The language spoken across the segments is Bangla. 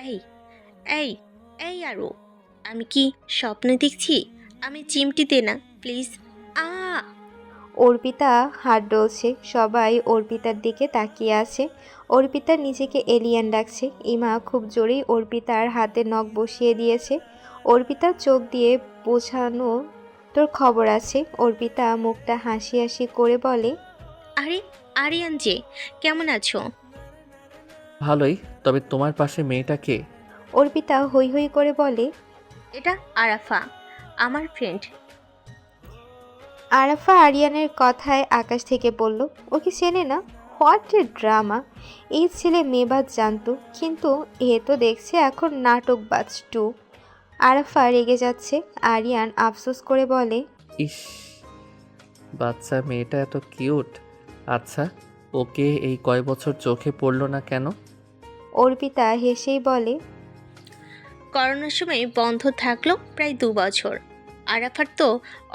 এই এই এই আরো, আমি কি স্বপ্ন দেখছি? আমি চিমটিতে না, প্লিজ। আ অর্পিতা হাত ডলছে, সবাই অর্পিতার দিকে তাকিয়ে আছে। অর্পিতা নিজেকে এলিয়ান ডাকছে। ইমা খুব জোরেই অর্পিতার হাতে নখ বসিয়ে দিয়েছে। অর্পিতার চোখ দিয়ে বোঝানো তোর খবর আছে। অর্পিতা মুখটা হাসি হাসি করে বলে, আরে আরিয়ান যে, কেমন আছো? ভালোই। তবে তোমার পাশে মেয়েটা কে? অর্পিতা হৈ হৈ করে বলে, এটা আরাফা, আমার ফ্রেন্ড। আরাফা আরিয়ানের কথায় আকাশ থেকে বলল, ওকে চেনে না? What a drama! এই ছেলে মেবাজ জানতো, কিন্তু এ তো দেখছে এখন নাটকবাজ টু। আরাফা রেগে যাচ্ছে। আরিয়ান আফসোস করে বলে, ইস, বাচ্চা মেয়েটা এত কিউট। আচ্ছা, ওকে এই কয় বছর চোখে পড়লো না কেন? অর্পিতা হেসেই বলে, করোনার সময় বন্ধ থাকলো প্রায় 2 বছর। আরাফার তো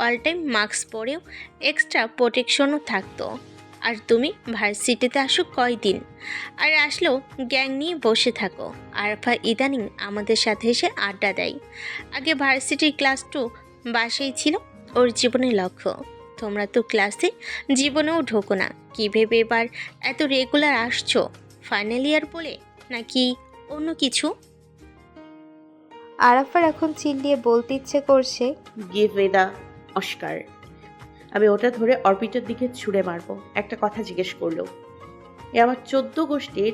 অল টাইম মাস্ক পরেও এক্সট্রা প্রোটেকশনও থাকতো। আর তুমি ভার্সিটিতে আসো কয়দিন, আর আসলেও গ্যাং নিয়ে বসে থাকো। আরাফা ইদানিং আমাদের সাথে এসে আড্ডা দেয়। আগে ভার্সিটির ক্লাস 2 বাসেই ছিল ওর জীবনের লক্ষ্য। তোমরা তো ক্লাসে জীবনেও ঢোকো না, কী ভেবে এবার এত রেগুলার আসছো? ফাইনাল ইয়ার বলে, নাকি অন্য কিছু? আরাফার এখন চিল্লিয়ে বলতে ইচ্ছে করছে, গিভ মে দ্য অস্কার। আমি ওটা ধরে অর্পিটার দিকে ছুঁড়ে মারবো। একটা কথা জিজ্ঞেস করলো, এ আমার 14 গোষ্ঠীর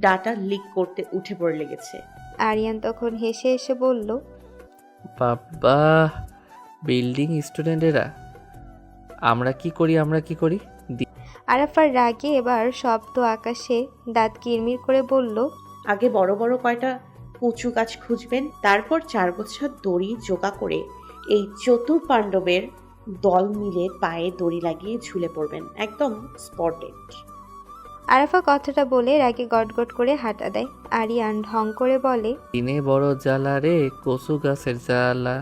ডাটা লিক করতে উঠে পড়ে লেগেছে। আরিয়ান তখন হেসে হেসে বলল, বাবা, বিল্ডিং স্টুডেন্টেরা! আমরা কি করি? আরাফার রাগে এবার শব্দ আকাশে, দাঁত কিরমির করে বলল, আগে বড় বড় কয়টা কচু গাছ খুঁজবেন, তারপর 4 বছর দড়ি জোগা করে এই চতুর পাণ্ডবের দল মিলে পায়ে দড়ি লাগিয়ে ঝুলে পড়বেন, একদম স্পটেড। আরাফা কথাটা বলে রাগে গটগট করে হাঁটা দেয়। আরিয়ান ঢং করে বলে, দিনে বড় জ্বালা রে, কচু গাছের জ্বালা।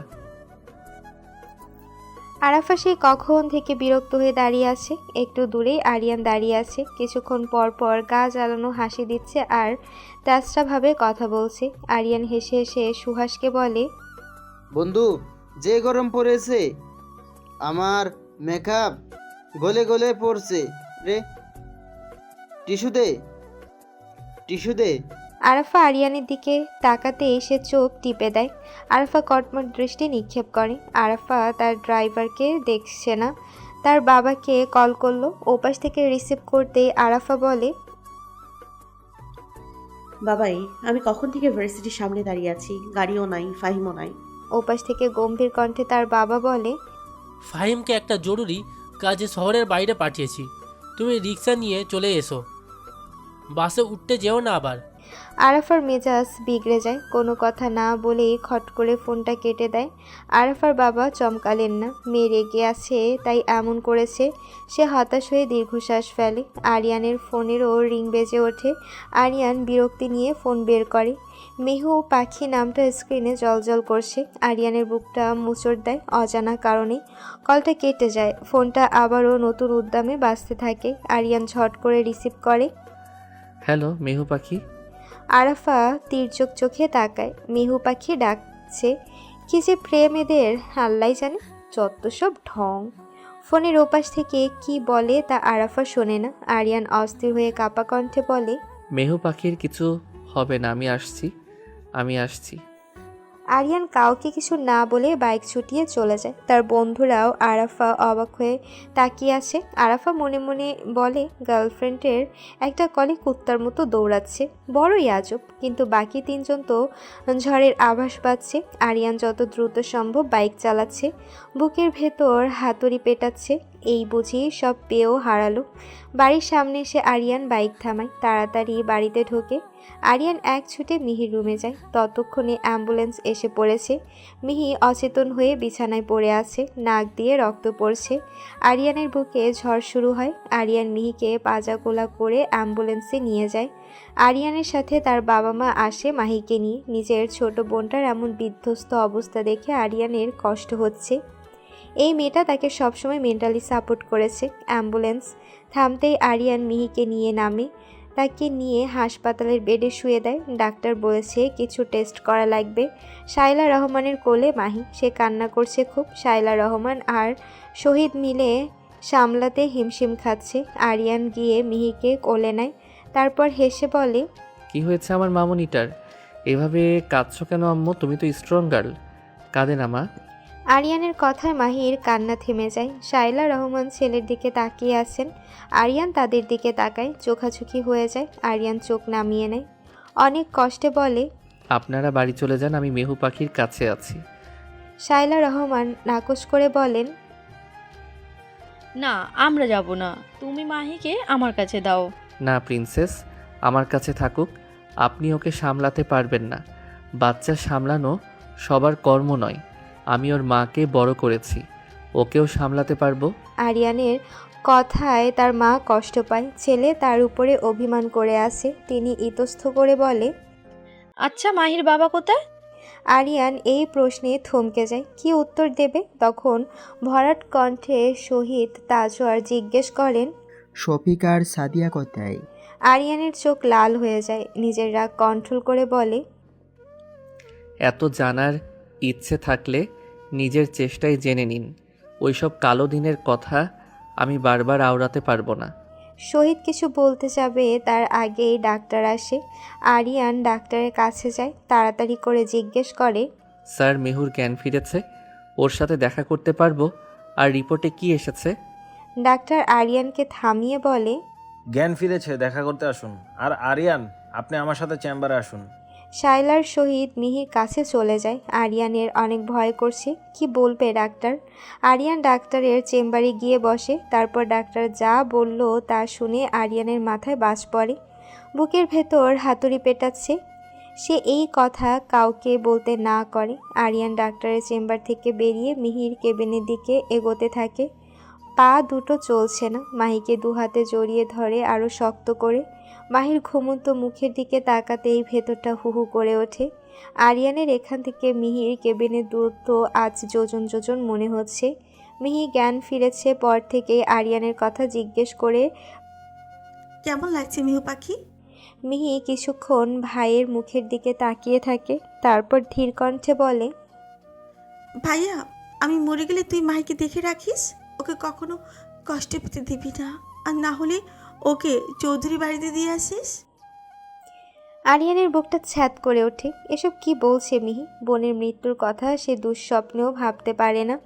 আরাফা সেই কখন থেকে বিরক্ত হয়ে দাঁড়িয়ে আছে। একটু দূরেই আরিয়ান দাঁড়িয়ে আছে। কিছুক্ষণ পর পর গা জ্বালানো হাসি দিচ্ছে আর তেষ্টাভাবে কথা বলছে। আরিয়ান হেসে হেসে সুহাসকে বলে, বন্ধু, যে গরম পড়েছে, আমার মেকআপ গলে গলে পড়ছে রে। টিস্যু দে, টিস্যু দে। আরাফা আরিয়ানের দিকে তাকাতেই সে চোখ টিপে দেয়। আরাফা কটমট দৃষ্টি নিক্ষেপ করে। আরাফা তার ড্রাইভারকে দেখছে না, তার বাবাকে কল করলো। ওপাশ থেকে রিসিভ করতেই আরাফা বলে, বাবাই, আমি কখন থেকে ভার্সিটির সামনে দাঁড়িয়ে আছি, গাড়িও নাই, ফাহিমও নাই। ওপাশ থেকে গম্ভীর কণ্ঠে তার বাবা বলে, ফাহিমকে একটা জরুরি কাজে শহরের বাইরে পাঠিয়েছি, তুমি রিক্সা নিয়ে চলে এসো, বাসে উঠতে যেও না আবার। আরাফার মেজাজ বিগড়ে যায়। কোনো কথা না বলেই খট করে ফোনটা কেটে দেয়। আরাফার বাবা চমকালেন না। মেয়ে রেগে আছে তাই এমন করেছে। সে হতাশ হয়ে দীর্ঘশ্বাস ফেলে। আরিয়ানের ফোনেরও রিং বেজে ওঠে। আরিয়ান বিরক্তি নিয়ে ফোন বের করে। মেহু পাখি নামটা স্ক্রিনে জলজল করছে। আরিয়ানের বুকটা মুচড় দেয় অজানা কারণে। কলটা কেটে যায়। ফোনটা আবারও নতুন উদ্যমে বাজতে থাকে। আরিয়ান ঝট করে রিসিভ করে। হ্যালো মেহু পাখি। আরাফা তীর্যক চোখে তাকায়। মিহু পাখি ডাকছে। কি যে প্রেম এদের, আল্লাই জানে। যত সব ঢং। ফোনের ওপাশ থেকে কি বলে তা আরাফা শোনে না। আরিয়ান অস্থির হয়ে কাপা কণ্ঠে বলে, মেহু পাখির কিছু হবে না, আমি আসছি। আরিয়ান কাউকে কিছু না বলে বাইক ছুটিয়ে চলে যায়। তার বন্ধুরাও আরাফা অবাক হয়ে তাকিয়ে আছে। আরাফা মনে মনে বলে, গার্লফ্রেন্ডের একটা কলে কুত্তার মতো দৌড়াচ্ছে, বড়ই আজব। কিন্তু বাকি তিনজন তো ঝড়ের আভাস পাচ্ছে। আরিয়ান যত দ্রুত সম্ভব বাইক চালাচ্ছে, বুকের ভেতর হাতুড়ি পেটাচ্ছে। এই বুঝি সব পেয়েও হারালো। বাড়ির সামনে এসে আরিয়ান বাইক থামায়, তাড়াতাড়ি বাড়িতে ঢোকে। আরিয়ান এক ছুটে মিহির রুমে যায়। ততক্ষণে অ্যাম্বুলেন্স এসে পড়েছে। মিহি অচেতন হয়ে বিছানায় পড়ে আছে, নাক দিয়ে রক্ত পড়ছে। আরিয়ানের বুকে ঝড় শুরু হয়। আরিয়ান মিহিকে পাজাগোলা করে অ্যাম্বুলেন্সে নিয়ে যায়। আরিয়ানের সাথে তার বাবা মা আসে মাহিকে নিয়ে। নিজের ছোট বোনটার এমন বিধ্বস্ত অবস্থা দেখে আরিয়ানের কষ্ট হচ্ছে। এই মেয়েটা তাকে সবসময় মেন্টালি সাপোর্ট করেছে। অ্যাম্বুলেন্স থামতেই আরিয়ান মিহিকে নিয়ে নামে। তাকে নিয়ে হাসপাতালের বেডে শুয়ে দেয়। ডাক্তার বলেছে কিছু টেস্ট করা লাগবে। শায়লা রহমানের কোলে মাহি, সে কান্না করছে খুব। শায়লা রহমান আর শহীদ মিলে সামলাতে হিমশিম খাচ্ছে। আরিয়ান গিয়ে মিহিকে কোলে নেয়, তারপর হেসে বলে, কি হয়েছে আমার মামুনিটার? এভাবে কাঁদছো কেন আম্মু? তুমি তো স্ট্রং গার্ল, কাঁদে না মা। আরিয়ানের কথায় মাহির কান্না থেমে যায়। শায়লা রহমান ছেলের দিকে তাকিয়ে আছেন, আরিয়ান তাদের দিকে তাকায়, চোখাচোখি হয়ে যায়। আরিয়ান চোখ নামিয়ে নেয়, অনেক কষ্টে বলে, আপনারা বাড়ি চলে যান, আমি মেহু পাখির কাছে আছি। শায়লা রহমান নাকচ করে বলেন, না, আমরা যাব না, তুমি মাহিকে আমার কাছে দাও। না প্রিন্সেস, আমার কাছে থাকুক। আপনি ওকে সামলাতে পারবেন না। বাচ্চা সামলানো সবার কর্ম নয়। আমি ওর মাকে বড় করেছি, ওকেও সামলাতে পারবো। আরিয়ানের কথায় তার মা কষ্ট পায়। ছেলে তার উপরে অভিমান করে আছে। তিনি ইতস্থ করে বলে, আচ্ছা, মাহির বাবা কোথায়? আরিয়ান এই প্রশ্নে থমকে যায়, কি উত্তর দেবে। তখন ভরাট কণ্ঠে শহীদ তাজওয়ার জিজ্ঞেস করেন, শফিক আর সাদিয়া কোথায়? আরিয়ানের চোখ লাল হয়ে যায়। নিজের রাগ কন্ট্রোল করে বলে, এত জানার ইচ্ছে থাকলে নিজের চেষ্টায় জেনে নিন। ওইসব কালো দিনের কথা আমি বারবার আওড়াতে পারবো না। শহীদ কিছু বলতে যাবে তার আগেই ডাক্তার আসে। আরিয়ান ডাক্তারের কাছে যায়, তাড়াতাড়ি করে জিজ্ঞেস করে, স্যার, মেহুর জ্ঞান ফিরেছে, ওর সাথে দেখা করতে পারবো? আর রিপোর্টে কি এসেছে? ডাক্তার আরিয়ানকে থামিয়ে বলে, জ্ঞান ফিরেছে, দেখা করতে আসুন। আর আরিয়ান, আপনি আমার সাথে চেম্বারে আসুন। শায়লার সহিত মিহির কাছে চলে যায়। আরিয়ানের অনেক ভয় করছে, কি বলবে ডাক্তার। আরিয়ান ডাক্তারের চেম্বারে গিয়ে বসে। তারপর ডাক্তার যা বলল তা শুনে আরিয়ানের মাথায় বাজ পড়ে, বুকের ভেতর হাতুড়ি পেটাচ্ছে। সে এই কথা কাউকে বলতে না করে। আরিয়ান ডাক্তারের চেম্বার থেকে বেরিয়ে মিহির কেবিনের দিকে এগোতে থাকে। পা দুটো চলছে না। মাহিকে দু হাতে জড়িয়ে ধরে আরও শক্ত করে। মাহির ঘুমন্ত মুখের দিকে তাকাতেই ভেতরটা হুহু করে ওঠে। আরিয়ানের এখান থেকে মিহির কেবিনের দূরত্ব আজ যোজন যোজন মনে হচ্ছে। মিহি জ্ঞান ফিরেছে পর থেকে আরিয়ানের কথা জিজ্ঞেস করে, কেমন লাগছে মিহু পাখি? মিহি কিছুক্ষণ ভাইয়ের মুখের দিকে তাকিয়ে থাকে, তারপর ধীর কণ্ঠে বলে, ভাইয়া, আমি মরে গেলে তুই মাহিকে দেখে রাখিস, ওকে কখনো কষ্ট পেতে দিবি না, আর না হলে ওকে চৌধুরী বাড়িতে দিয়ে আসিস। আরিয়ানের বুকটা ছ্যাদ করে ওঠে। এসব কি বলছে মিহি? বোনের মৃত্যুর কথা সে দুঃস্বপ্নেও ভাবতে পারে না।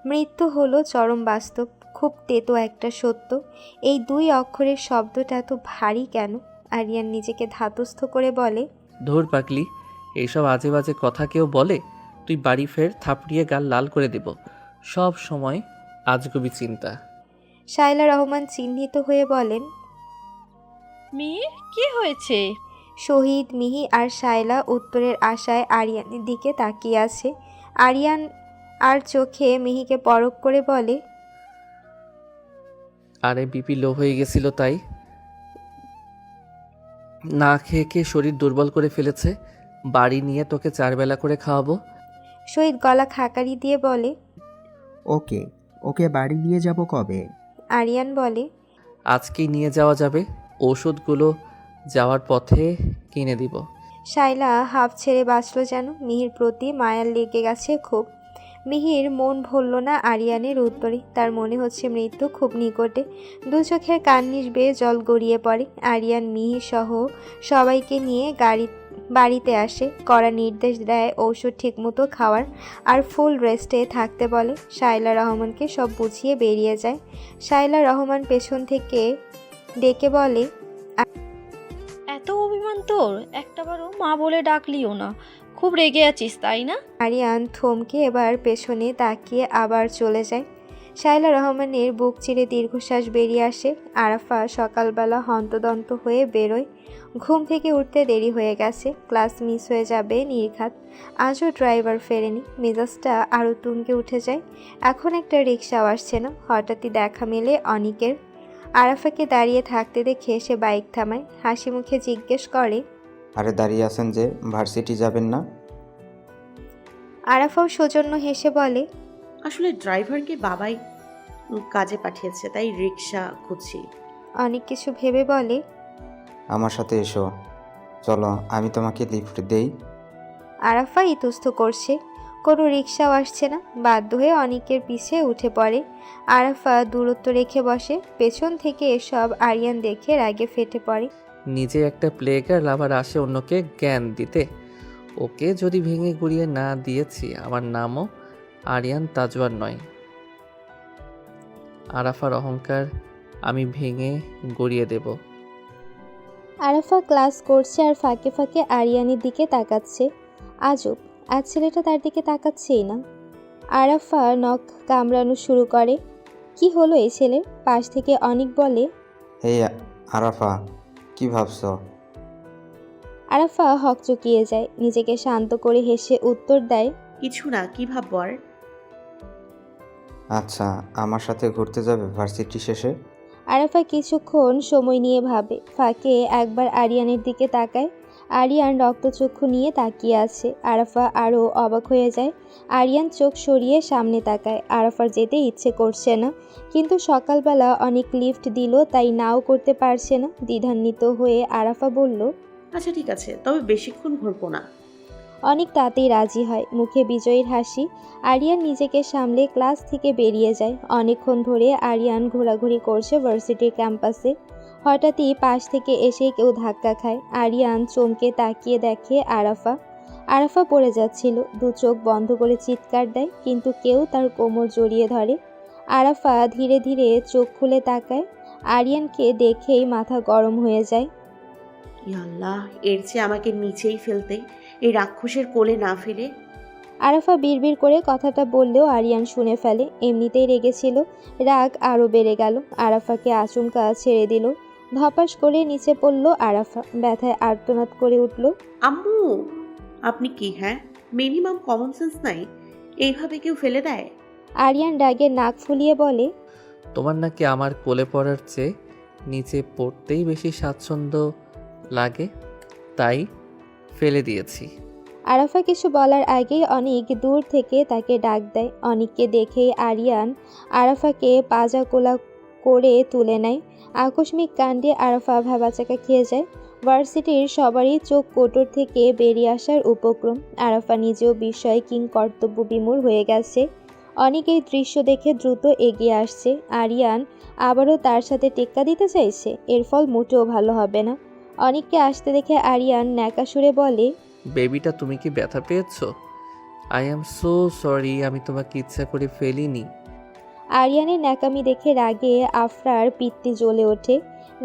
মৃত্যু হলো চরম বাস্তব, খুব তেতো একটা সত্য। এই দুই অক্ষরের শব্দটা এত ভারী কেন? আরিয়ান নিজেকে ধাতস্থ করে বলে, ধুর পাগলি, এইসব আজে বাজে কথা কেউ বলে? তুই বাড়ি ফের, থাপড়িয়ে গাল লাল করে দেব। সব সময় আজগুবি চিন্তা। শায়লা রহমান চিহ্নিত হয়ে বলেন, মিহির কি হয়েছে? শহীদ, মিহি আর শায়লা উত্তরের আশায় আরিয়ানের দিকে তাকিয়ে আছে। আরিয়ান আর চোখে মিহিকে পরখ করে বলে, আরে বিপি লো হয়ে গেছিল, তাই না খেয়ে খেয়ে শরীর দুর্বল করে ফেলেছে। বাড়ি নিয়ে তোকে 4 বেলা করে খাওয়াবো। শহীদ গলা খাকারি দিয়ে বলে, ওকে ওকে বাড়ি নিয়ে যাব কবে? আরিয়ান বলে, আজকেই নিয়ে যাওয়া যাবে, ওষুধগুলো যাওয়ার পথে কিনে দিব। শায়লা হাফ ছেড়ে বাঁচল যেন। মিহির প্রতি মায়ার লেগে গেছে খুব। মিহির মন ভরল না আরিয়ানের উত্তরে। তার মনে হচ্ছে মৃত্যু খুব নিকটে। দু চোখের কান্নিস বেয়ে জল গড়িয়ে পড়ে। আরিয়ান মিহি সহ সবাইকে নিয়ে বাড়িতে আসে। কড়া নির্দেশ দেয় ঔষধ ঠিকমতো খাওয়ার আর ফুল রেস্টে থাকতে বলে। শায়লা রহমানকে সব বুঝিয়ে বেরিয়ে যায়। শায়লা রহমান পেছন থেকে ডেকে বলে, এত অভিমান তোর? একটাবারও মা বলে ডাকলিও না, খুব রেগে আছিস তাই না? আরিয়ান থমকে এবার পেছনে তাকিয়ে আবার চলে যায়। শায়লা রহমানের বুক চিরে দীর্ঘশ্বাস বেরিয়ে আসে। আরাফা সকালবেলা হন্তদন্ত হয়ে বেরোয়। ঘুম থেকে উঠতে দেরি হয়ে গেছে, ক্লাস মিস হয়ে যাবে নির্ঘাত। আজও ড্রাইভার ফেরেনি। মেজাজটা আরও তুঙ্গে উঠে যায়। এখন একটা রিক্সাও আসছে না। হঠাৎই দেখা মেলে অনিকের। আরাফাকে দাঁড়িয়ে থাকতে দেখে সে বাইক থামায়, হাসি মুখে জিজ্ঞেস করে, আরে দাঁড়িয়ে আছেন যে, ভার্সিটি যাবেন না? আরাফাও সৌজন্য হেসে বলে, আসলে ড্রাইভারকে বাবাই কাজে পাঠিয়েছে, তাই রিক্সা খুঁজছি। অনেক কিছু ভেবে বলে, আমার সাথে এসো। চলো আমি তোমাকে লিফট দেই। আরাফা ইতস্ত করছে, কোনো রিক্সাও আসছে না। বাধ্য হয়ে অনিকের পিছে উঠে পড়ে। আরাফা দূরত্ব রেখে বসে। পেছন থেকে এসব আরিয়ান দেখে রাগে ফেটে পড়ে। নিজে একটা প্লে গার্ল আবার আসে অন্যকে জ্ঞান দিতে। ওকে যদি ভেঙে গুড়িয়ে না দিয়েছি, আমার নামও আরিয়ান তাজওয়ার নয়। আরাফার অহংকার আমি ভেঙে গড়িয়ে দেব। আরাফা ক্লাস করছে আর ফাঁকে ফাঁকে আরিয়ানের দিকে তাকাচ্ছে। আজব, আজ ছেলেটা তার দিকে তাকাচ্ছেই না। আরাফা নখ কামড়ানো শুরু করে। কি হলো এই ছেলের? পাশ থেকে অনিক বলে। এই আরাফা, কি ভাবছ? আরাফা হকচকিয়ে যায়, নিজেকে শান্ত করে হেসে উত্তর দেয়। কিছু না, কি ভাববো আর? আচ্ছা, আমার সাথে ঘুরতে যাবে ভার্সিটি শেষে? আরাফা কিছুক্ষণ সময় নিয়ে ভাবে, ফাঁকে একবার আরিয়ানের দিকে তাকায়। আরিয়ান রক্তচক্ষু নিয়ে তাকিয়ে আছে। আরাফা আরও অবাক হয়ে যায়। আরিয়ান চোখ সরিয়ে সামনে তাকায়। আরাফার যেতে ইচ্ছে করছে না, কিন্তু সকালবেলা অনেক লিফট দিল, তাই নাও করতে পারছে না। দ্বিধান্বিত হয়ে আরাফা বলল, আচ্ছা ঠিক আছে, তবে বেশিক্ষণ ঘুরবো না। অনেক তাতেই রাজি হয়, মুখে বিজয়ীর হাসি। আরিয়ান নিজেকে সামলে ক্লাস থেকে বেরিয়ে যায়। অনেকক্ষণ ধরে আরিয়ান ঘোরাঘুরি করছে ভার্সিটির ক্যাম্পাসে। হঠাৎই পাশ থেকে এসে কেউ ধাক্কা খায়। আরিয়ান চমকে তাকিয়ে দেখে আরাফা। আরাফা পড়ে যাচ্ছিল, দু চোখ বন্ধ করে চিৎকার দেয়, কিন্তু কেউ তার কোমর জড়িয়ে ধরে। আরাফা ধীরে ধীরে চোখ খুলে তাকায়। আরিয়ানকে দেখেই মাথা গরম হয়ে যায়। ইয়া আল্লাহ, এর চেয়ে আমাকে নিচেই ফেলতে, এই রাক্ষসের কোলে না ফেলে। আরাফা বিড়বিড় করে কথাটা বললেও আরিয়ান শুনে ফেলে। এমনিতেই রেগেছিল, রাগ আরও বেড়ে গেল। আরাফাকে আচমকা ছেড়ে দিল। ধপাস করে নিচে পড়ল আরাফা। ব্যথায় আর্তনাদ করে উঠল। আম্মু! আপনি কি, হ্যাঁ, মিনিমাম কমন সেন্স নাই? এইভাবে কেউ ফেলে দেয়? আরিয়ান রাগে নাক ফুলিয়ে বলে, তোমার নাকি আমার কোলে পড়ার চেয়ে নিচে পড়তেই বেশি স্বাচ্ছন্দ্য লাগে, তাই ফেলে দিয়েছি। আরাফা কিছু বলার আগেই অনিক দূর থেকে তাকে ডাক দেয়। অনিককে দেখেই আরিয়ান আরাফাকে পাজা কোলা করে তুলে নেয়। আকস্মিক কাণ্ডে আরাফা ভ্যাবাচাকা খেয়ে যায়। ভার্সিটির সবারই চোখ কোটর থেকে বেরিয়ে আসার উপক্রম। আরাফা নিজেও বিস্ময়ে কর্তব্য বিমূঢ় হয়ে গেছে। অনেক এই দৃশ্য দেখে দ্রুত এগিয়ে আসছে। আরিয়ান আবারও তার সাথে টেক্কা দিতে চাইছে, এর ফল মোটেও ভালো হবে না। অনিককে আসতে দেখে আরিয়ান ন্যাকা সুরে বলে, বেবিটা, তুমি কি ব্যথা পেয়েছো? আই অ্যাম সো সরি, আমি তোমাকে ইচ্ছা করে ফেলিনি। আরিয়ানের ন্যাকামি দেখে রাগে আফরার পিত্তি জ্বলে ওঠে।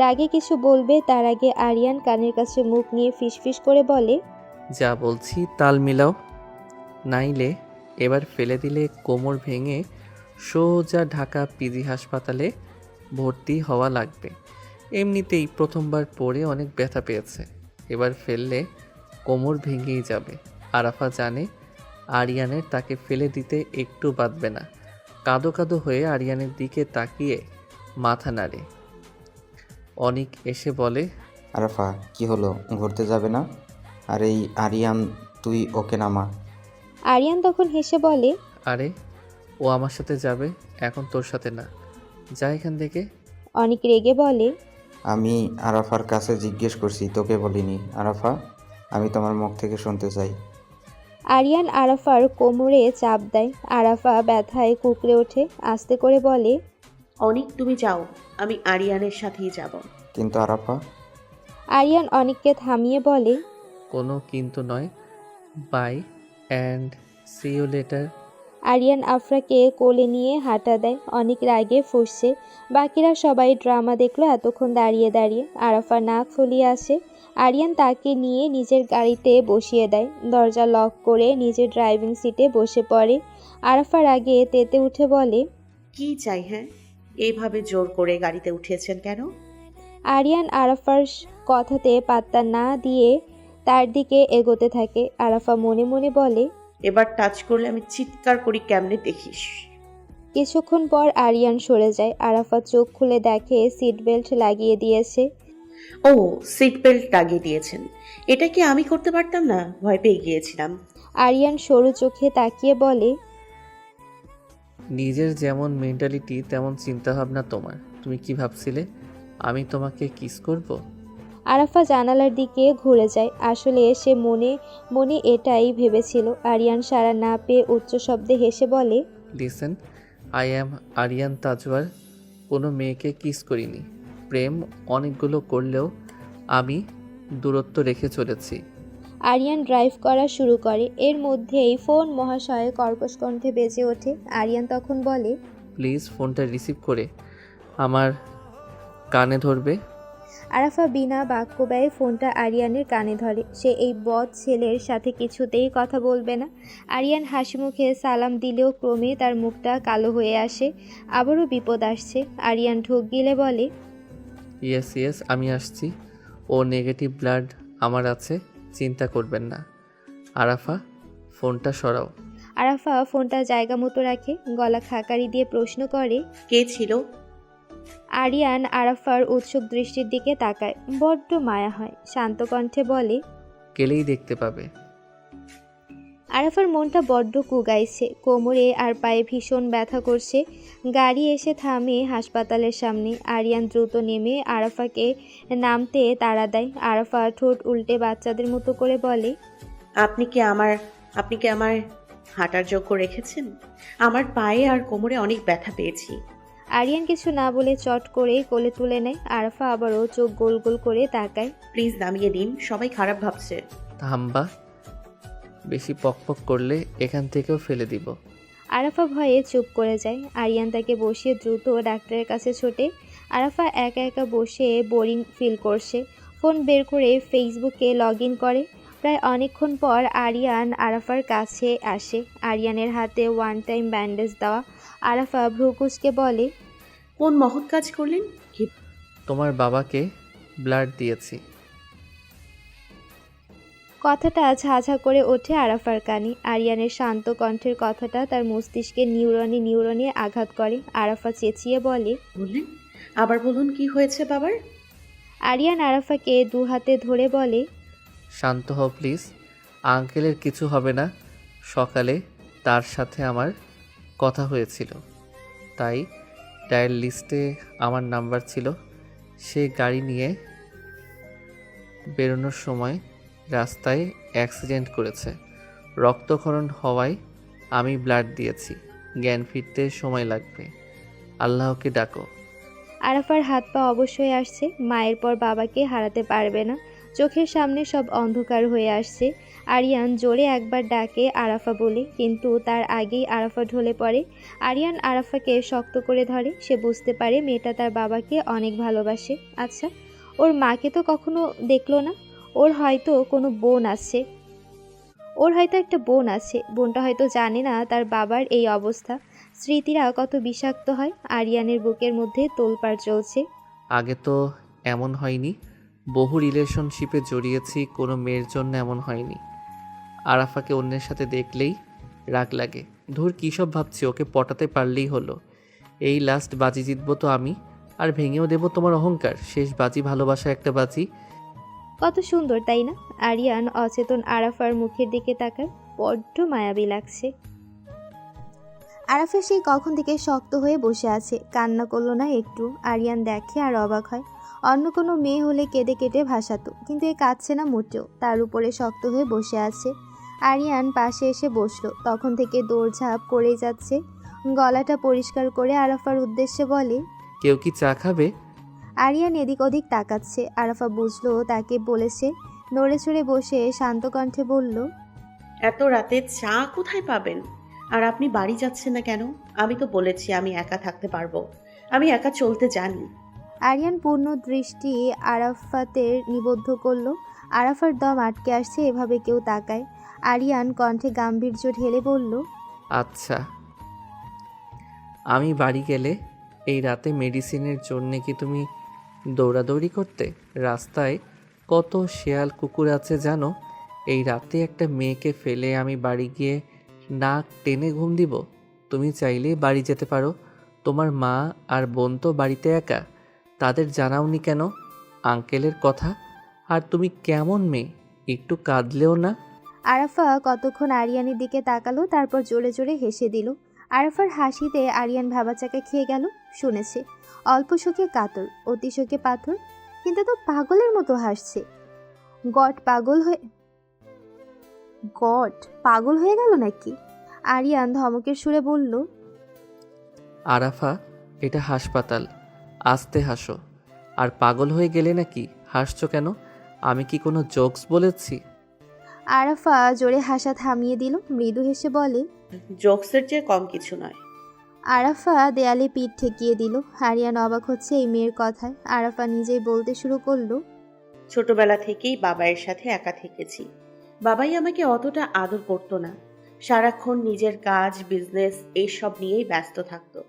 রাগে কিছু বলবে তার আগে আরিয়ান কানের কাছে মুখ নিয়ে ফিসফিস করে বলে, যা বলছি তাল মিলাও, নাইলে এবার ফেলে দিলে কোমর ভেঙে সোজা ঢাকা পিজি হাসপাতালে ভর্তি হওয়া লাগবে। এমনিতেই প্রথমবার পড়ে অনেক ব্যথা পেয়েছে, এবার ফেললে কোমর ভেঙেই যাবে। আরাফা জানে আরিয়ানের তাকে ফেলে দিতে একটু বাঁধবে না। কাঁদো কাঁদো হয়ে আরিয়ানের দিকে তাকিয়ে মাথা নাড়ে। অনিক এসে বলে, আরাফা, কি হলো, ঘুরতে যাবে না? আর এই আরিয়ান, তুই ওকে নামা। আরিয়ান তখন হেসে বলে, আরে ও আমার সাথে যাবে, এখন তোর সাথে না, যা এখান থেকে। অনেক রেগে বলে, আমি আরাফার কাছে জিজ্ঞেস করছি, তোকে বলিনি। আরাফা, আমি তোমার মুখ থেকে শুনতে চাই। আরিয়ান আরাফার কোমরে চাপ দেয়। আরাফা ব্যথায় কুকড়ে ওঠে, আস্তে করে বলে, অনিক তুমি যাও, আমি আরিয়ানের সাথেই যাব। কিন্তু আরাফা। আরিয়ান অনিককে থামিয়ে বলে, কোনো কিন্তু নয়, bye and see you later. Aryan আফরাকে কোলে নিয়ে হাঁটা দেয়। অনেক রাগে ফুঁসছে। বাকিরা সবাই ড্রামা দেখলো এতক্ষণ দাঁড়িয়ে দাঁড়িয়ে। আরাফা নাক ফুলিয়ে আসে। আরিয়ান তাকে নিয়ে নিজের গাড়িতে বসিয়ে দেয়। দরজা লক করে নিজের ড্রাইভিং সিটে বসে পড়ে। আরাফা রাগে তেতে উঠে বলে, কি চাই, হ্যাঁ? এইভাবে জোর করে গাড়িতে উঠিয়েছেন কেন? আরিয়ান আরাফার কথাতে পাত্তা না দিয়ে তার দিকে এগোতে থাকে। আরাফা মনে মনে বলে, এবার টাচ করলে আমি চিৎকার করি, কেমনে দেখিস। কিছুক্ষণ পর আরিয়ান সরে যায়। আরাফা চোখ খুলে দেখে সিট বেল্ট লাগিয়ে দিয়েছে। ও, সিট বেল্ট লাগিয়ে দিয়েছেন, এটা কি আমি করতে পারতাম না? ভয় পেয়ে গিয়েছিলাম। আরিয়ান সরু চোখে তাকিয়ে বলে, নিজের যেমন মেন্টালিটি তেমন চিন্তাভাবনা তোমার। তুমি কি ভাবছিলে আমি তোমাকে কিস করব? আরাফা জানালার দিকে ঘুরে যায়। আসলে সে মনে মনে এটাই ভেবেছিল। আরিয়ান সাড়া না পেয়ে উচ্চ শব্দে হেসে বলে, listen, I am Aryan Tazwar. কোনো মেয়েকে কিস করিনি। প্রেম অনেকগুলো করলেও আমি দূরত্ব রেখে চলেছি। আরিয়ান ড্রাইভ করা শুরু করে। এর মধ্যেই ফোন মহাশয়ে কর্কশ কণ্ঠে বেজে ওঠে। আরিয়ান তখন বলে, প্লিজ ফোনটা রিসিভ করে আমার কানে ধরবে। আরাফা বিনা বাক্য ব্যয়ে ফোনটা আরিয়ানের কানে ধরে। সে এই বদ ছেলের সাথে কিছুতেই কথা বলবে না। আরিয়ান হাসি মুখে সালাম দিলেও ক্রমে তার মুখটা কালো হয়ে আসে। আবারও বিপদ আসছে। আরিয়ান ঢোক গিলে বলে, ইয়েস ইয়েস, আমি আসছি। ও নেগেটিভ ব্লাড আমার আছে, চিন্তা করবেন না। আরাফা, ফোনটা সরাও। আরাফা ফোনটা জায়গা মতো রাখে। গলা খাকারি দিয়ে প্রশ্ন করে, কে ছিল? আরিয়ান আরাফার উৎসুক দৃষ্টির দিকে তাকায়। বড্ড মায়া হয়। শান্ত কণ্ঠে বলে, গেলেই দেখতে পাবে। আরাফার মনটা বড্ড কুগাইছে। কোমরে আর পায়ে ভীষণ ব্যথা করছে। গাড়ি এসে থামে হাসপাতালের সামনে। আরিয়ান দ্রুত নেমে আরাফাকে নামতে তাড়া দেয়। আরাফা ঠোঁট উল্টে বাচ্চাদের মতো করে বলে, আপনি কি আমার হাঁটার যোগ্য রেখেছেন? আমার পায়ে আর কোমরে অনেক ব্যথা পেয়েছি। আরিয়ান কিছু না বলে চট করে কোলে তুলে নেয়। আরাফা আবারও চোখ গোল গোল করে তাকায়। প্লিজ নামিয়ে দিন, সবাই খারাপ ভাবছে। থাম্বা, বেশি পকপক করলে এখান থেকেও ফেলে দিব। আরাফা ভয়ে চুপ করে যায়। আরিয়ান তাকে বসিয়ে দ্রুত ডাক্তারের কাছে ছোটে। আরাফা একা একা বসে বোরিং ফিল করছে। ফোন বের করে ফেসবুকে লগ ইন করে। প্রায় অনেকক্ষণ পর আরিয়ান আরাফার কাছে আসে। আরিয়ানের হাতে ওয়ান টাইম ব্যান্ডেজ দেওয়া। আরাফা ভ্রু কুঁচকে বলে, কোন মহৎ কাজ করলেন? কি? তোমার বাবাকে ব্লাড দিয়েছি। কথাটা ঝাঝা করে ওঠে আরাফার কানে। আরিয়ানের শান্ত কণ্ঠের কথাটা তার মস্তিষ্কে নিউরনে নিউরনে আঘাত করে। আরাফা চেঁচিয়ে বলে, বললেন? আবার বলুন, কি হয়েছে বাবার? আরিয়ান আরাফাকে দু হাতে ধরে বলে, শান্ত হও প্লিজ। আঙ্কেলের কিছু হবে না। সকালে তার সাথে আমার কথা হয়েছিল, তাই ডায়াল লিস্টে আমার নাম্বার ছিল। সে গাড়ি নিয়ে বেরোনোর সময় রাস্তায় অ্যাক্সিডেন্ট করেছে। রক্তক্ষরণ হওয়ায় আমি ব্লাড দিয়েছি। জ্ঞান ফিরতে সময় লাগবে। আল্লাহকে ডাকো। আরাফার হাত পা অবশ্যই আসছে। মায়ের পর বাবাকে হারাতে পারবে না। চোখের সামনে সব অন্ধকার হয়ে আসছে। আরিয়ান জোরে একবার ডাকে আরাফা বলে, কিন্তু তার আগেই আরাফা ঢলে পড়ে। আরিয়ান আরাফাকে শক্ত করে ধরে। সে বুঝতে পারে মেয়েটা তার বাবাকে অনেক ভালোবাসে। আচ্ছা, ওর মাকে তো কখনো দেখলো না। ওর হয়তো কোনো বোন আছে। ওর হয়তো একটা বোন আছে। বোনটা হয়তো জানে না তার বাবার এই অবস্থা। স্মৃতিরা কত বিষাক্ত হয়। আরিয়ানের বুকের মধ্যে তোলপাড় চলছে। আগে তো এমন হয়নি। বহু রিলেশনশিপে জড়িয়েছি, কোনো মেয়ের জন্য এমন হয়নি। আরাফাকে অন্যের সাথে দেখলেই রাগ লাগে। ধুর, কী সব ভাবছি, ওকে পটাতে পারলেই হলো। এই লাস্ট বাজি জিতবো তো আমি, আর ভেঙেও দেবো তোমার অহংকার। শেষ বাজি ভালোবাসা একটা বাজি। কত সুন্দর তাই না? আরিয়ান অচেতন আরাফার মুখের দিকে তাকায়। বড্ড মায়াবী লাগছে। আরাফা সেই কখন থেকে শক্ত হয়ে বসে আছে। কান্না করলো না একটু। আরিয়ান দেখে আর অবাক হয়। অন্য কোনো মেয়ে হলে কেঁদে কেটে ভাসাতো, কিন্তু এ কাঁদছে না মোটেও। তার উপরে শক্ত হয়ে বসে আছে। আরিয়ান পাশে এসে বসলো। তখন থেকে দৌড়ঝাঁপ করেই যাচ্ছে। গলাটা পরিষ্কার করে আরাফার উদ্দেশ্যে বলে, কেউ কি চা খাবে? আরিয়ান এদিক ওদিক তাকাচ্ছে। আরাফা বুঝলো তাকে বলেছে। নড়ে চড়ে বসে শান্ত কণ্ঠে বলল, এত রাতে চা কোথায় পাবেন? আর আপনি বাড়ি যাচ্ছেন না কেন? আমি তো বলেছি আমি একা থাকতে পারবো, আমি একা চলতে জানি। আরিয়ান পূর্ণ দৃষ্টি আরাফাতের নিবদ্ধ করলো। আরাফার দম আটকে আসছে এভাবে কেউ তাকায়। আরিয়ান কণ্ঠে গাম্ভীর্য ঢেলে বলল, আচ্ছা, আমি বাড়ি গেলে এই রাতে মেডিসিনের জন্যে কি তুমি দৌড়াদৌড়ি করতে? রাস্তায় কত শেয়াল কুকুর আছে জানো? এই রাতে একটা মেয়েকে ফেলে আমি বাড়ি গিয়ে নাক টেনে ঘুম দিব? তুমি চাইলে বাড়ি যেতে পারো। তোমার মা আর বোন তো বাড়িতে একা, তাদের জানাওনি কেন আঙ্কেলের কথা? আর তুমি কেমন মেয়ে, একটু কাঁদলেও না? আরাফা কতক্ষণ আরিয়ানের দিকে তাকালো, তারপর জোরে জোরে হেসে দিল। আরাফার হাসিতে আরিয়ান ভাবাচাকা খেয়ে গেল। শুনেছে অল্প শোকে কাতর, অতি শোকে পাথর। কিন্তু তো পাগলের মতো হাসছে। গড পাগল হয়ে গেল নাকি? আরিয়ান ধমকের সুরে বলল, আরাফা, এটা হাসপাতাল, আস্তে হাসো। আর পাগল হয়ে গেলে নাকি? হাসছো কেন? আমি কি কোনো জোকস বলেছি? আরাফা জোরে হাসা থামিয়ে দিল, মৃদু হেসে বলে। জোকসের চেয়ে কম কিছু নয়। আরাফা দেয়ালে পিঠ ঠেকিয়ে দিল। আরিয়ান অবাক হচ্ছে এই মেয়ের কথায়। আরাফা নিজেই বলতে শুরু করলো, ছোটবেলা থেকেই বাবাইয়ের সাথে একা থেকেছি। বাবাই আমাকে অতটা আদর করতো না, সারাক্ষণ নিজের কাজ, বিজনেস এইসব নিয়েই ব্যস্ত থাকতো।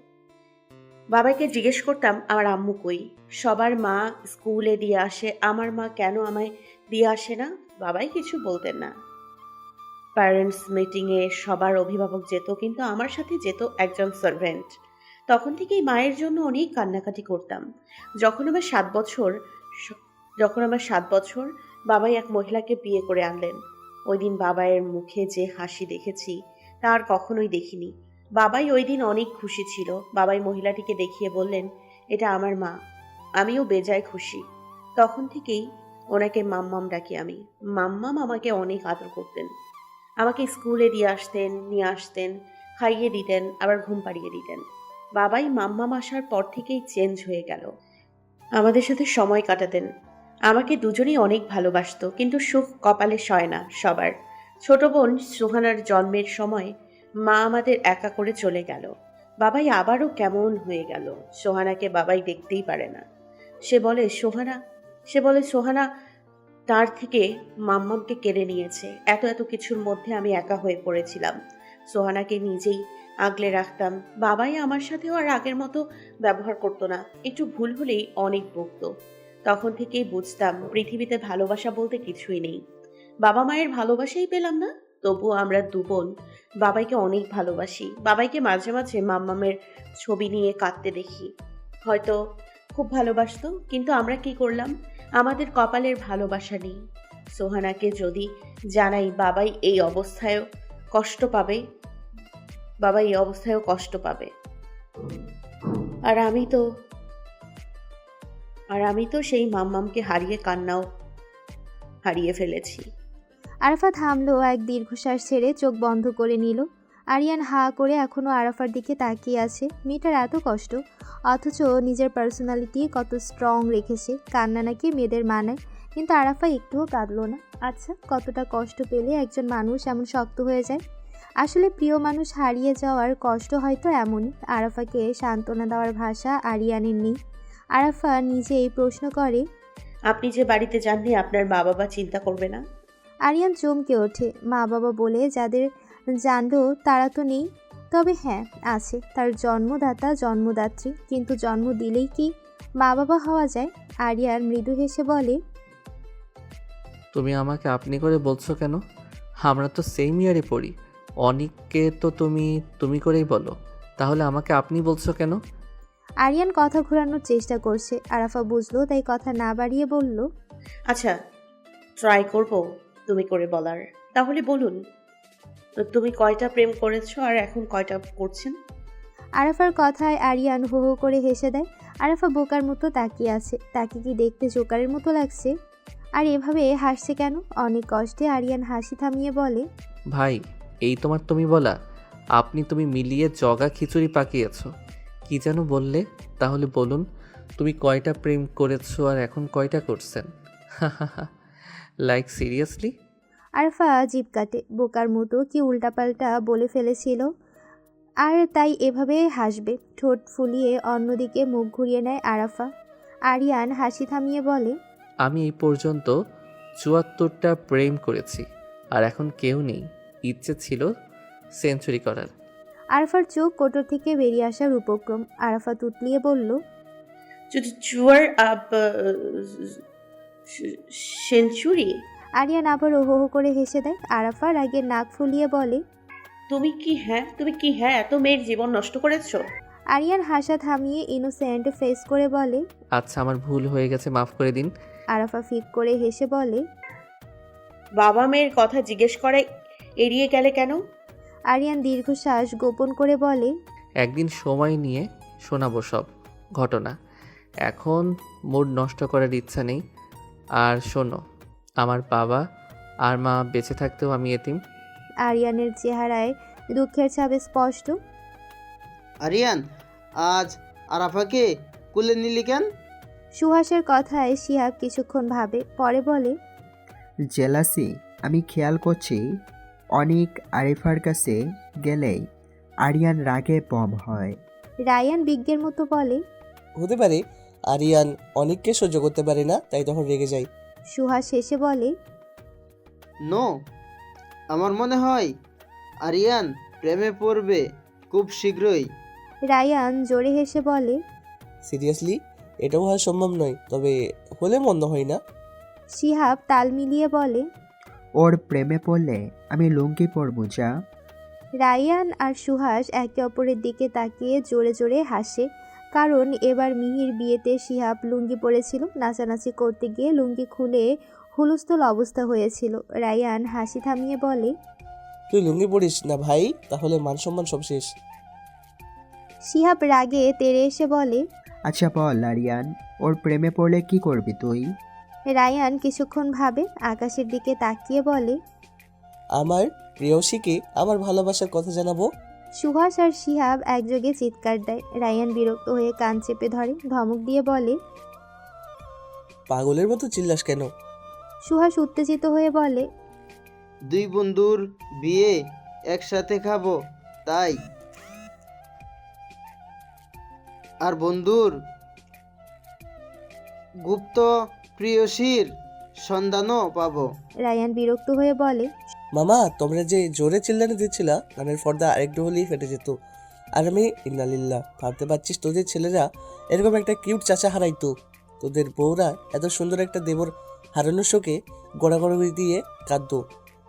বাবাইকে জিজ্ঞেস করতাম আমার আম্মু কই, সবার মা স্কুলে দিয়ে আসে, আমার মা কেন আমায় দিয়ে আসে না? বাবাই কিছু বলতেন না। প্যারেন্টস মিটিংয়ে সবার অভিভাবক যেত, কিন্তু আমার সাথে যেত একজন সার্ভেন্ট। তখন থেকেই মায়ের জন্য অনেক কান্নাকাটি করতাম। যখন আমার 7 বছর বাবাই এক মহিলাকে বিয়ে করে আনলেন। ওই দিন বাবাইয়ের মুখে যে হাসি দেখেছি তা আর কখনোই দেখিনি। বাবাই ওই দিন অনেক খুশি ছিল। বাবাই মহিলাটিকে দেখিয়ে বললেন, এটা আমার মা। আমিও বেজায় খুশি। তখন থেকেই ওনাকে মাম্মাম ডাকি আমি। মাম্মাম আমাকে অনেক আদর করতেন। আমাকে স্কুলে দিয়ে আসতেন, নিয়ে আসতেন, খাইয়ে দিতেন, আবার ঘুম পাড়িয়ে দিতেন। বাবাই মাম্মাম আসার পর থেকেই চেঞ্জ হয়ে গেল। আমাদের সাথে সময় কাটাতেন। আমাকে দুজনেই অনেক ভালোবাসতো, কিন্তু সুখ কপালে সয় না সবার। ছোট বোন সোহানার জন্মের সময় মা আমাদের একা করে চলে গেল। বাবাই আবারও কেমন হয়ে গেল। সোহানাকে বাবাই দেখতেই পারে না। সে বলে সোহানা তার থেকে মাম্মামকে কেড়ে নিয়েছে। এত কিছুর মধ্যে আমি একা হয়ে পড়েছিলাম। সোহানাকে নিজেই আগলে রাখতাম। বাবাই আমার সাথেও আর আগের মতো ব্যবহার করতো না। একটু ভুল হলেই অনেক বকতো। তখন থেকেই বুঝতাম পৃথিবীতে ভালোবাসা বলতে কিছুই নেই। বাবা মায়ের ভালোবাসাই পেলাম না, তবুও আমরা দু বোন বাবাইকে অনেক ভালোবাসি। বাবাইকে মাঝে মাঝে মাম্মামের ছবি নিয়ে কাঁদতে দেখি। হয়তো খুব ভালোবাসতো, কিন্তু আমরা কি করলাম? আমাদের কপালের ভালোবাসা নেই। সোহানাকে যদি জানাই বাবাই এই অবস্থায়ও কষ্ট পাবে। আর আমি তো সেই মাম্মামকে হারিয়ে কান্নাও হারিয়ে ফেলেছি। আরাফা থামলো, এক দীর্ঘশ্বাস ছেড়ে চোখ বন্ধ করে নিল। আরিয়ান হা করে এখনও আরাফার দিকে তাকিয়ে আছে। মেয়েটার এত কষ্ট, অথচ নিজের পার্সোনালিটি কত স্ট্রং রেখেছে। কান্না নাকি মেয়েদের মানায়, কিন্তু আরাফা একটুও কাঁদলো না। আচ্ছা, কতটা কষ্ট পেলে একজন মানুষ এমন শক্ত হয়ে যায়? আসলে প্রিয় মানুষ হারিয়ে যাওয়ার কষ্ট হয়তো এমনই। আরাফাকে সান্ত্বনা দেওয়ার ভাষা আরিয়ানের নেই। আরাফা নিজেই প্রশ্ন করে, আপনি যে বাড়িতে যাননি, আপনার মা বাবা চিন্তা করবে না? আরিয়ান চমকে ওঠে। মা বাবা বলে যাদের জানলো তারা তো নেই। তবে হ্যাঁ আছে, তার জন্মদাতা জন্মদাত্রী। কিন্তু জন্ম দিলেই কি মা বাবা হওয়া যায়? আরিয়ান মৃদু হেসে বলে, তুমি আমাকে আপনি করে বলছো কেন? আমরা তো সেম ইয়ারে পড়ি। অনিককে তো তুমি করেই বলো, তাহলে আমাকে আপনি বলছো কেন? আরিয়ান কথা ঘোরানোর চেষ্টা করছে। আরাফা বুঝলো, তাই কথা না বাড়িয়ে বলল, আচ্ছা, ট্রাই করব তুমি করে বলার। তাহলে বলুন, তুমি কয়টা প্রেম করেছো আর এখন কয়টা করছেন? আরাফার কথায় আরিয়ান হো হো করে হেসে দেয়। আরাফা বোকার মতো তাকিয়ে আছে। তাকে কি দেখতে জোকারের মতো লাগছে? আর এভাবে হাসছে কেন? অনেক কষ্টে আরিয়ান হাসি থামিয়ে বলে, ভাই, এই তোমার তুমি বলা? তুমি মিলিয়ে জগা খিচুড়ি পাকিয়েছো। কি যেন বললে? তাহলে বলুন, তুমি কয়টা প্রেম করেছো আর এখন কয়টা করছেন? Like seriously? আরাফা জিভ কাটে। বোকার মতো কি উল্টাপাল্টা বলে ফেলেছিল, আর তাই এভাবে হাসবে। ঠোঁট ফুলিয়ে অন্যদিকে মুখ ঘুরিয়ে নেয় আরাফা। আরিয়ান হাসি থামিয়ে বলে, আমি এই পর্যন্ত ৭৪টা প্রেম করেছি, আর এখন কেউ নেই। ইচ্ছে ছিল সেঞ্চুরি করার। আরাফার চোখ কোটর থেকে বেরিয়ে আসার উপক্রম। আরাফা তুতলিয়ে বলল, সেঞ্চুরি? আরিয়ান আবার ওহো হো করে হেসে দেয়। আরাফা রাগে নাক ফুলিয়ে বলে, তুমি কি এত মেয়ের জীবন নষ্ট করেছো? আরিয়ান হাসা থামিয়ে ইনোসেন্ট ফেস করে বলে, আচ্ছা, আমার ভুল হয়ে গেছে, মাফ করে দিন। আরাফা ফিক করে হেসে বলে, বাবা মেয়ের কথা জিজ্ঞেস করে এড়িয়ে গেলে কেন? আরিয়ান দীর্ঘশ্বাস গোপন করে বলে, একদিন সময় নিয়ে শোনাবো সব ঘটনা। এখন মুড নষ্ট করার ইচ্ছা নেই। আর শোনো, আমার বাবা আর মা বেঁচে থাকতেও আমি এতিম। আরিয়ানের চেহারায় দুঃখের ছাপ স্পষ্ট। আরিয়ান, আজ আরাফাকে কুলে নিলি কেন? সুহাসের কথায় শিহাব কিছুক্ষণ ভাবে, পরে বলে, জেলাসি। আমি খেয়াল করছি অনেক আরিফার কাছে গেলেই আরিয়ান রাগে বম হয়। রায়ান বিজ্ঞের মতো বলে। হতে পারে আরিয়ান অনেককে সহ্য করতে পারে না, তাই তখন রেগে যায়। সুহাস শেষে বলে, নো, আমার মনে হয় আরিয়ান প্রেমে পড়বে খুব শীঘ্রই। রায়ান জোরে হেসে বলে। সিরিয়াসলি? এটাও হওয়া সম্ভব নয়, তবে হলে মন্দ হয় না। শিহাব তাল মিলিয়ে বলে, ওর প্রেমে পড়লে আমি লুঙ্গি পরবো যা। রায়ান আর সুহাস একে অপরের দিকে তাকিয়ে জোরে জোরে হাসে, কারণ এবার মিহির বিয়েতে শিহাব লুঙ্গি পরেছিল। নাচানাচি করতে গিয়ে লুঙ্গি খুলে হুলস্থুল অবস্থা হয়েছিল। রায়ান হাসি থামিয়ে বলে, তুই লুঙ্গি পড়িস না ভাই, তাহলে মান সম্মান সব শেষ। শিহাব রাগে তেড়ে এসে বলে, আচ্ছা বল আরিয়ান, ওর প্রেমে পড়লে কি করবি তুই? রায়ান কিছুক্ষণ ভাবে, আকাশের দিকে তাকিয়ে বলে, আমার প্রেয়সীকে আমার ভালোবাসার কথা জানাবো। সুহাস আর শিহাব একযোগে চিৎকার দেয়। রায়ান বিরক্ত হয়ে কান চেপে ধরে, ধমক দিয়ে বলে, পাগলের মতো চিল্লাস কেন? সুহাস উত্তেজিত হয়ে বলে, দুই বন্ধুর বিয়ে একসাথে খাবো তাই। আর বন্ধুর গুপ্ত প্রেয়সীর সন্ধানও পাবো। রায়ান বিরক্ত হয়ে বলে, মামা, তোমরা যে জোরে চিল্লানো দিচ্ছিলা, কানের পর্দা আরেকটু হলেই ফেটে যেত। আর আমি ইন্নালিল্লাহ, ভাবতে পারছিস তোদের ছেলেরা এরকম একটা কিউট চাচা হারাইতো, তোদের বউরা এত সুন্দর একটা দেবর হারানোর শোকে গড়াগড়ি দিয়ে কাঁদতো,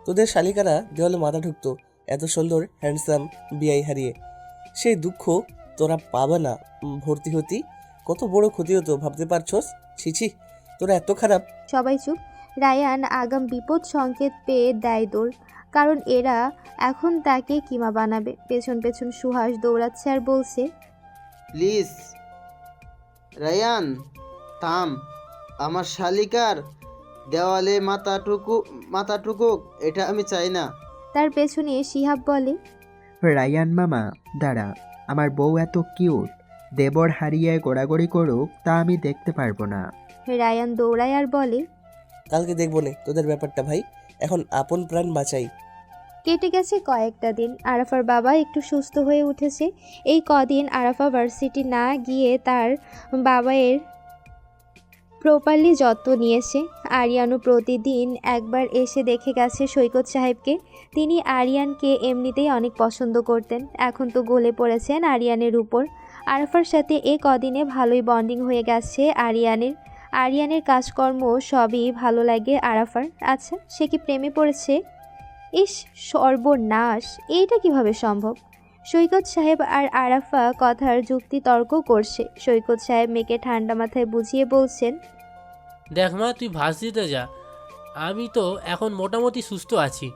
তোদের শালিকারা দেওয়ালে মাথা ঢুকতো এত সুন্দর হ্যান্ডসাম বিয়াই হারিয়ে। সেই দুঃখ তোরা পাবে না ভর্তি হতি, কত বড় ক্ষতি হতো ভাবতে পারছস? ছিছি, তোরা এত খারাপ। সবাই চুপ। রায়ান আগাম বিপদ সংকেত পেয়ে দেয় দৌড়, কারণ এরা এখন তাকে কিমা বানাবে। পেছন পেছন সুহাস দৌড়াচ্ছে আর বলছে, প্লিজ রায়ান থাম, আমার শালিকার দেওয়ালে মাথা এটা আমি চাই না। তার পেছনে শিহাব বলে, রায়ান মামা দাঁড়া, আমার বউ এত কিউট, দেবর হারিয়ে গোড়াগড়ি করুক তা আমি দেখতে পারবো না। রায়ান দৌড়ায় আর বলে, কালকে দেখবো না তোদের ব্যাপারটা ভাই, এখন আপন প্রাণ বাঁচাই। কেটে গেছে কয়েকটা দিন। আরাফার বাবা একটু সুস্থ হয়ে উঠেছে। এই কদিন আরাফা ভার্সিটি না গিয়ে তার বাবায়ের প্রপারলি যত্ন নিয়েছে। আরিয়ানও প্রতিদিন একবার এসে দেখে গেছে সৈকত সাহেবকে। তিনি আরিয়ানকে এমনিতেই অনেক পছন্দ করতেন, এখন তো গলে পড়েছেন আরিয়ানের উপর। আরাফার সাথে এ কদিনে ভালোই বন্ডিং হয়ে গেছে আরিয়ানের কাজকর্ম সবই ভালো লাগে আরাফার। আচ্ছা, সে কি প্রেমে পড়েছে? ইস, সর্বনাশ! এইটা কিভাবে সম্ভব? সৈকত সাহেব আর আরাফা কথার যুক্তি তর্ক করছে। সৈকত সাহেব মেয়েকে ঠান্ডা মাথায় বুঝিয়ে বলছেন, দেখ মা, তুই ভার্সিটিতে যা, আমি তো এখন মোটামুটি সুস্থ আছি,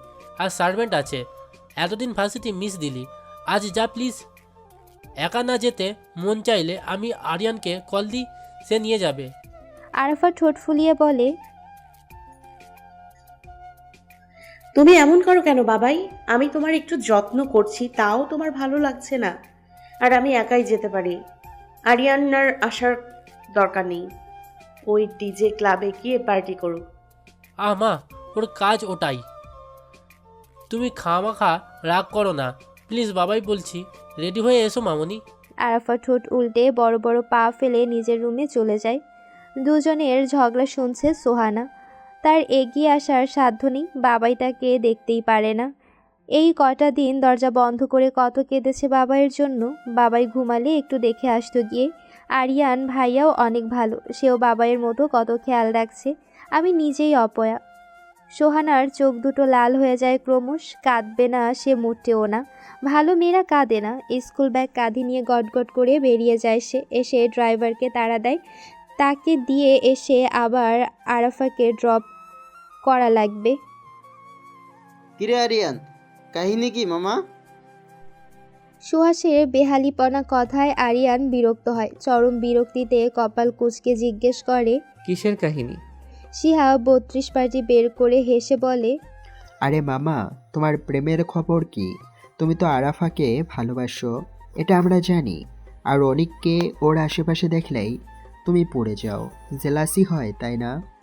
আর সার্ভেন্ট আছে। এতদিন ভার্সিটি মিস দিলি, আজ যা প্লিজ। একা না যেতে মন চাইলে আমি আরিয়ানকে কল দিই, সে নিয়ে যাবে। আরাফা ঠোঁট ফুলিয়ে বলে, তুমি এমন করো কেন বাবাই? আমি তোমার একটু যত্ন করছি, তাও তোমার ভালো লাগছে না। আর আমি একাই যেতে পারি, আরিয়ানার আসার দরকার নেই। ওই ডিজে ক্লাবে গিয়ে পার্টি করুক। মা, ওর কাজ ওটাই। তুমি খামাখা রাগ করো না প্লিজ, বাবাই বলছি। রেডি হয়ে এসো মামনি। আরাফা ঠোঁট উল্টে বড় বড় পা ফেলে নিজের রুমে চলে যায়। দুজনের ঝগড়া শুনছে সোহানা। তার এগিয়ে আসার সাধ্য নেই, বাবাই তাকে দেখতেই পারে না। এই কটা দিন দরজা বন্ধ করে কত কেঁদেছে বাবাইয়ের জন্য। বাবাই ঘুমালে একটু দেখে আসতো গিয়ে। আরিয়ান ভাইয়াও অনেক ভালো, সেও বাবাইয়ের মতো কত খেয়াল রাখছে। আমি নিজেই অপয়া। সোহানার চোখ দুটো লাল হয়ে যায় ক্রমশ। কাঁদবে না সে, মোটেও না। ভালো মেয়েরা কাঁদে না। স্কুল ব্যাগ কাঁধে নিয়ে গটগট করে বেরিয়ে যায় সে। এসে ড্রাইভারকে তাড়া দেয়, তাকে দিয়ে এসে আবার আরাফাকে ড্রপ করা লাগবে। কিরে আরিয়ান, কাহিনী কি মামা? সুহাসের বেহালিপনা কথায় আরিয়ান বিরক্ত হয়। চরম বিরক্তিতে কপাল কুঁচকে জিজ্ঞেস করে। কিসের কাহিনী? শিহা 32 পার্টি বের করে হেসে বলে, আরে মামা, তোমার প্রেমের খবর কি? তুমি তো আরাফাকে ভালোবাসো, এটা আমরা জানি। আর অনিককে ওর আশেপাশে দেখলেই তুমি পড়ে যাও, জেলাসি হয়, তাই না?